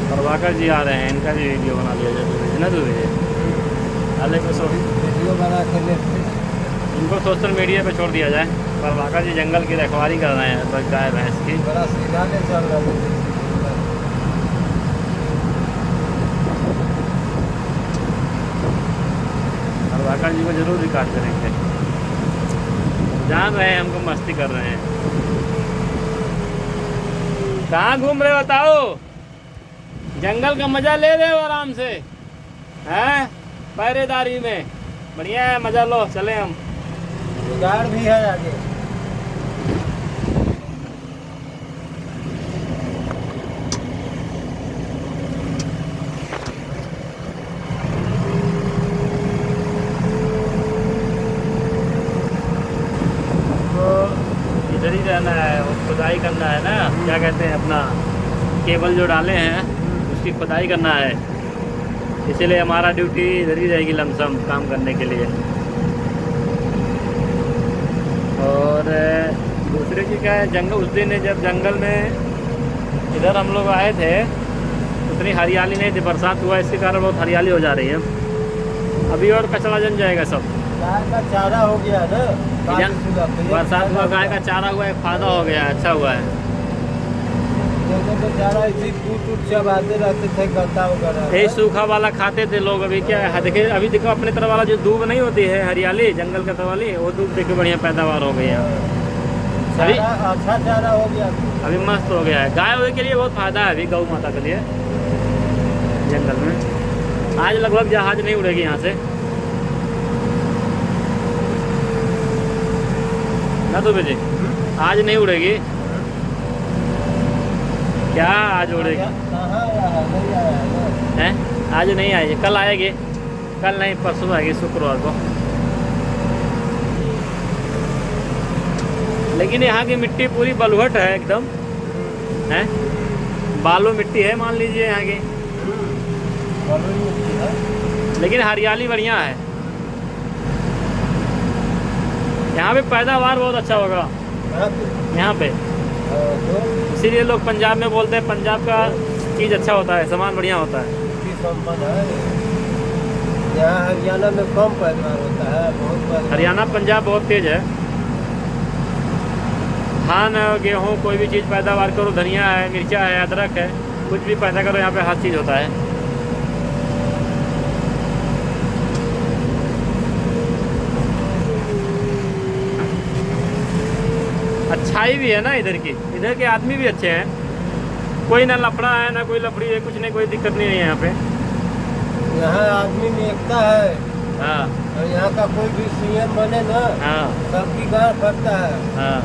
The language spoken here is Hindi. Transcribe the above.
प्रभाकर जी आ रहे हैं, इनका भी वीडियो बना लिया जाए तो भेजना तो भेजे अलग को वीडियो बना कर लेते इनको सोशल मीडिया पे छोड़ दिया जाए। प्रभाकर जी जंगल की रखवाली कर रहे हैं बस गाय भैंस की। बड़ा सीधा नहीं चल रहा है। प्रभाकर जी को जरूर रिकॉर्ड करेंगे। जान रहे हैं हमको मस्ती कर रहे हैं। कहाँ घूम रहे हो बताओ? जंगल का मजा ले रहे हो आराम से हैं? पहरेदारी में बढ़िया है, मजा लो। चले हम। जुगाड़ भी है आगे। इधर ही रहना है, वो खुदाई करना है ना, क्या कहते हैं अपना केबल जो डाले हैं उसकी खुदाई करना है। इसीलिए हमारा ड्यूटी इधर ही रहेगी लमसम काम करने के लिए। और दूसरी चीज़ क्या है, जंगल उस दिन जब जंगल में इधर हम लोग आए थे उतनी हरियाली नहीं थी, बरसात हुआ इसके कारण बहुत हरियाली हो जा रही है। अभी और कचरा जम जाएगा सब। गाय का चारा हो गया ना, बरसात हुआ, गाय का चारा हुआ, एक फायदा हो गया, अच्छा हुआ है। तो चारा इसी टूट चबाते रहते थे, गड्ढा वगैरह यही सूखा वाला खाते थे लोग। अभी क्या है, देखिए अभी देखो अपने तरफ वाला जो दूब नहीं होती है हरियाली जंगल का तरफ वाली, वो दूब देखो बढ़िया पैदावार हो गई है अभी। अच्छा चारा हो गया, अभी मस्त हो गया है। गाय के लिए बहुत फायदा है अभी, गौ माता के लिए जंगल में। आज लगभग जहाज नहीं उड़ेगी यहाँ से ना तो बेटे, आज नहीं उड़ेगी क्या? आज उड़ेगी हैं? आज नहीं आएगी, कल आएगी। कल नहीं परसों आएगी, शुक्रवार को। लेकिन यहाँ की मिट्टी पूरी बलुहट है एकदम हैं, बालू मिट्टी है मान लीजिए यहाँ की, लेकिन हरियाली बढ़िया है। यहाँ पे पैदावार बहुत अच्छा होगा यहाँ पे। इसीलिए लोग पंजाब में बोलते हैं पंजाब का चीज़ अच्छा होता है, सामान बढ़िया होता है। यहाँ हरियाणा में कम पैदावार होता है, बहुत। हरियाणा पंजाब बहुत तेज है। धान गेहूँ कोई भी चीज़ पैदावार करो, धनिया है, मिर्चा है, अदरक है, कुछ भी पैदा करो यहाँ पे हर चीज़ होता है। अच्छाई भी है ना इधर की, इधर के आदमी भी अच्छे हैं। कोई ना लफड़ा है ना कोई लफड़ी है, कुछ नहीं, कोई दिक्कत नहीं है यहाँ पे। यहाँ आदमी में एकता है। हाँ, और यहाँ का कोई भी सीएम बने ना, हाँ, सबकी गांठ फटता है। हाँ।